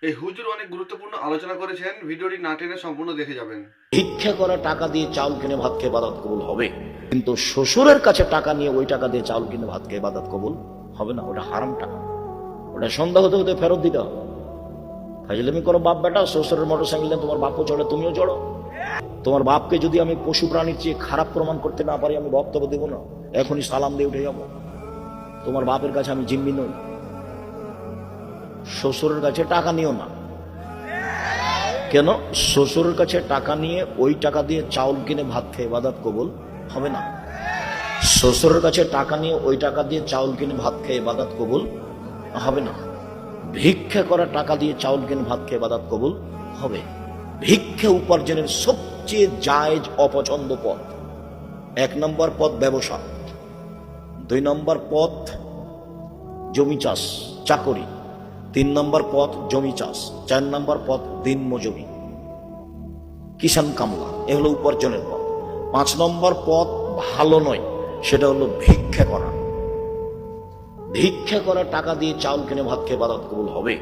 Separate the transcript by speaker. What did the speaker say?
Speaker 1: এই হুজুর অনেক গুরুত্বপূর্ণ আলোচনা করেছেন, ভিডিওটি না টেনে সম্পূর্ণ দেখে যাবেন।
Speaker 2: ভিক্ষা করা টাকা দিয়ে চাউল কিনে ভাত খেয়ে ইবাদত কবুল হবে, কিন্তু শ্বশুরের কাছে টাকা নিয়ে ওই টাকা দিয়ে চাউল কিনে ভাত খেয়ে ইবাদত কবুল হবে না। ওটা হারাম টাকা, ওটা সন্ধ্যা হতে হতে ফেরত দিতে হবে। ফাজলামি করো বাপ বেটা, শ্বশুরের মোটরসাইকেল নিয়ে তোমার বাপও চড়ে, তুমিও চড়ো। তোমার বাপকে যদি আমি পশু প্রাণীর চেয়ে খারাপ প্রমাণ করতে না পারি, আমি বক্তব্য দেবো না, এখনই সালাম দিয়ে উঠে যাবো। তোমার বাপের কাছে আমি জিম্মি নই। শ্বশুরের কাছে টাকা নিও না। কেন? শ্বশুরের কাছে টাকা নিয়ে ওই টাকা দিয়ে চাউল কিনে ভাত খেয়ে ইবাদত কবুল হবে না। শ্বশুরের কাছে টাকা নিয়ে ওই টাকা দিয়ে চাউল কিনে ভাত খেয়ে ইবাদত কবুল হবে না। ভিক্ষা করা টাকা দিয়ে চাউল কিনে ভাত খেয়ে ইবাদত কবুল হবে। ভিক্ষা উপার্জনের সবচেয়ে জায়েজ অপছন্দ পথ। 1 নম্বর পথ ব্যবসা, 2 নম্বর পথ জমি চাষ চাকরি, 3 নম্বর পথ জমি চাষ, 4 নম্বর পথ দিন মজুরি কিষান কামলা, এ হলো উপার্জনের পথ। 5 নম্বর পথ ভালো নয়, সেটা হলো ভিক্ষা করা। ভিক্ষা করা টাকা দিয়ে চাউল কিনে ভাত খেয়ে ইবাদত কবুল হবে।